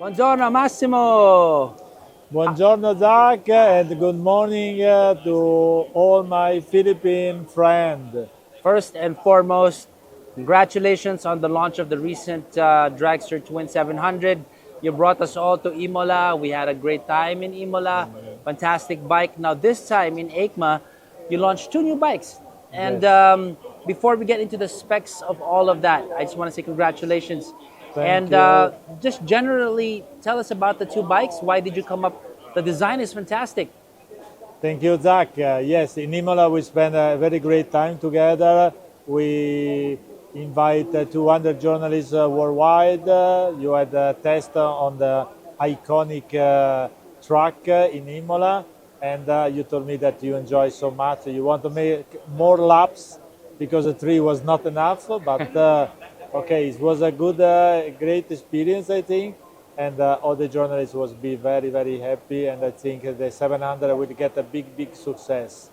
Buongiorno Massimo. Buongiorno Zach and good morning to all my Philippine friends. First and foremost, congratulations on the launch of the recent Dragster Twin 700. You brought us all to Imola. We had a great time in Imola. Fantastic bike. Now this time in Eicma, you launched two new bikes. And Yes. before we get into the specs of all of that, I just want to say congratulations. Thank And you. just generally tell us about the two bikes. Why did you come up? The design is fantastic. Thank you, Zach. Yes, in Imola we spent a very great time together. We invite 200 journalists worldwide. You had a test on the iconic track in Imola, and you told me that you enjoy so much. You want to make more laps because the three was not enough, but okay, it was a good, great experience, I think, and all the journalists was be very, very happy, and I think the 700 will get a big, big success.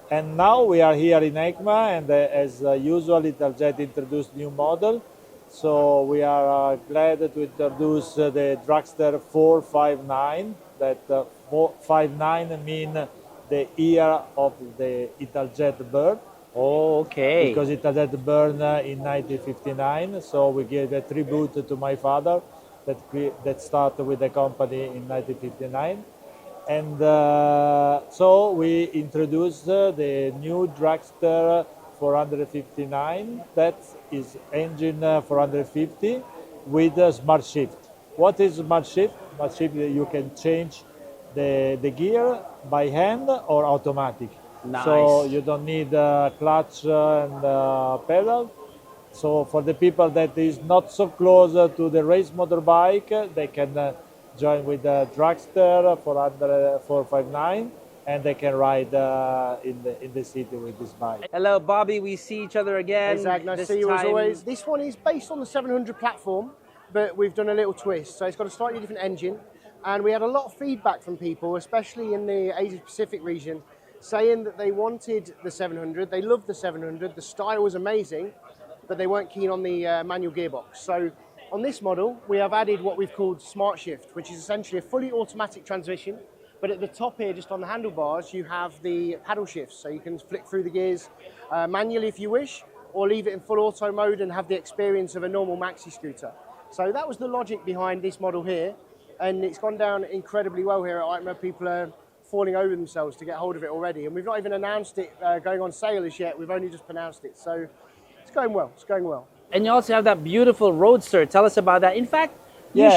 And now we are here in Eicma, and as usual, Italjet introduced new model. So we are glad to introduce the Dragster 459. That 459 mean the year of the Italjet bird, Oh, okay. because Italjet burned in 1959. So we give a tribute to my father that started with the company in 1959. And so we introduced the new Dragster 459, that is engine 450 with a smart shift. What is smart shift? Smart shift, you can change the gear by hand or automatic. So Nice. you don't need clutch and pedal. So for the people that is not so close to the race motorbike, they can join with the Dragster 459, and they can ride in the city with this bike. Hello, Bobby. We see each other Hey again. Zach, nice to This see you as time- always. This one is based on the 700 platform, but we've done a little twist. So it's got a slightly different engine, and we had a lot of feedback from people, especially in the Asia Pacific region, saying that they wanted the 700, they loved the 700, the style was amazing, but they weren't keen on the manual gearbox. So on this model, we have added what we've called Smart Shift, which is essentially a fully automatic transmission. But at the top here, just on the handlebars, you have the paddle shifts. So you can flick through the gears manually if you wish, or leave it in full auto mode and have the experience of a normal maxi scooter. So that was the logic behind this model here. And it's gone down incredibly well here at Eicma. People are falling over themselves to get hold of it already. And we've not even announced it going on sale as yet. We've only just pronounced it. So it's going well. It's going well. And you also have that beautiful Roadster. Tell us about that. In fact, Yeah.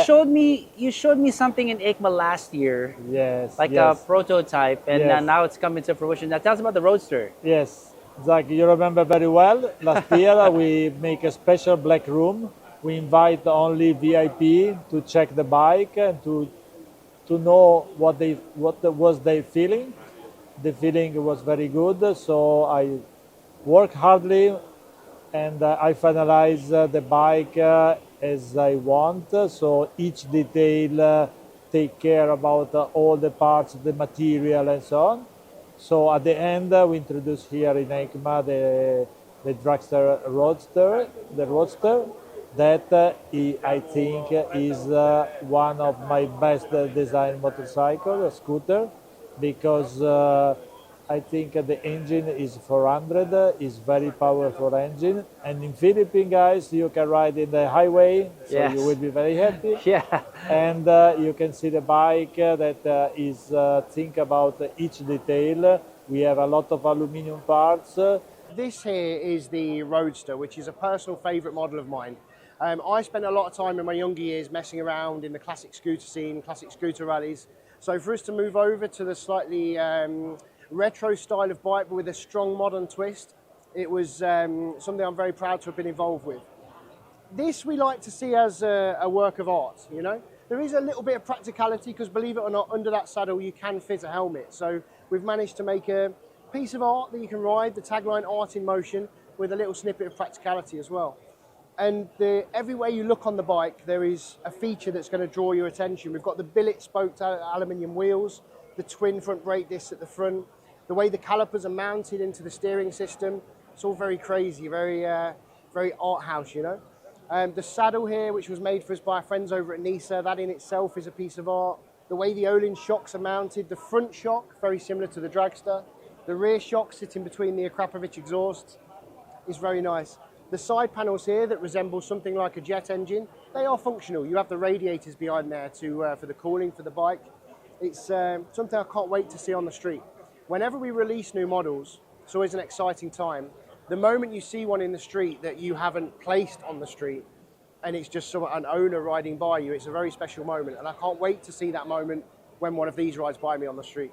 you showed me something in Eicma last year, Yes, like yes, a prototype, and Yes. now it's coming to fruition. Now tell us about the Roadster. yes. Zach, you remember very well. Last year we make a special black room. We invite only VIP to check the bike and to know what was their feeling. The feeling was very good, so I work hardly, and I finalize the bike as I want. So each detail take care about all the parts, the material, and so on. So at the end, we introduce here in Eicma the Dragster Roadster, the Roadster, that I think is one of my best design motorcycle, a scooter, because I think the engine is 400, is very powerful engine, and in Philippines, guys, you can ride in the highway, so Yes. you will be very happy. Yeah. And you can see the bike that is think about each detail. We have a lot of aluminum parts. This here is the Roadster, which is a personal favourite model of mine. I spent a lot of time in my younger years messing around in the classic scooter scene, classic scooter rallies. So for us to move over to the slightly retro style of bike, but with a strong modern twist, it was something I'm very proud to have been involved with. This we like to see as a work of art, you know? There is a little bit of practicality because, believe it or not, under that saddle you can fit a helmet. So we've managed to make a piece of art that you can ride, the tagline Art in Motion, with a little snippet of practicality as well. And everywhere you look on the bike, there is a feature that's going to draw your attention. We've got the billet spoked aluminium wheels, the twin front brake discs at the front, the way the calipers are mounted into the steering system. It's all very crazy, very art house, you know. The saddle here, which was made for us by our friends over at Nisa, that in itself is a piece of art. The way the Olin shocks are mounted, the front shock, very similar to the Dragster. The rear shock sitting between the Akrapovic exhausts is very nice. The side panels here that resemble something like a jet engine, they are functional. You have the radiators behind there for the cooling for the bike. It's something I can't wait to see on the street. Whenever we release new models, it's always an exciting time. The moment you see one in the street that you haven't placed on the street, and it's just an owner riding by you, it's a very special moment. And I can't wait to see that moment when one of these rides by me on the street.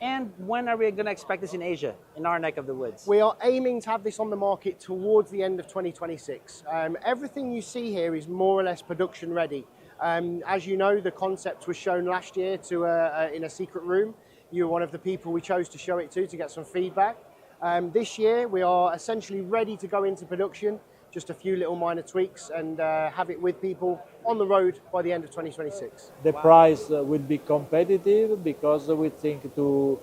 And when are we going to expect this in Asia, in our neck of the woods? We are aiming to have this on the market towards the end of 2026. Everything you see here is more or less production ready. As you know, the concept was shown last year in a secret room. You were one of the people we chose to show it to get some feedback. This year, we are essentially ready to go into production, just a few little minor tweaks, and have it with people on the road by the end of 2026. The price will be competitive because we think to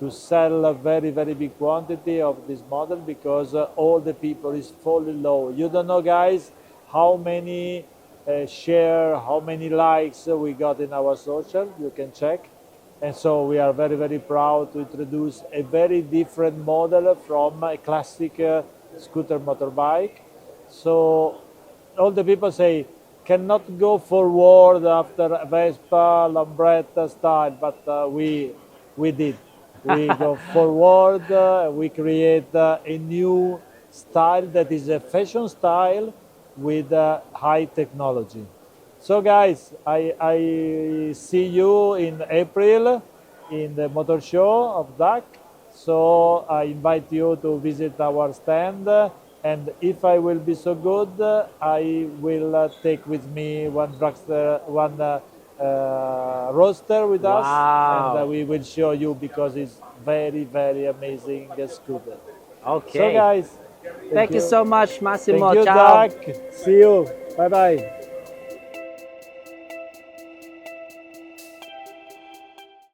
sell a very, very big quantity of this model because all the people is fully low. You don't know, guys, how many share, how many likes we got in our social, you can check. And so we are very, very proud to introduce a very different model from a classic scooter motorbike. So all the people say, cannot go forward after Vespa, Lambretta style, but we did. We go forward, we create a new style that is a fashion style with high technology. So guys, I see you in April in the motor show of DAC. So I invite you to visit our stand. And if I will be so good, I will take with me one Dragster, one Roadster with us, and we will show you because it's very, very amazing scooter. Okay. So guys, thank you so much, Massimo. Thank you, Ciao. Jack. See you. Bye bye.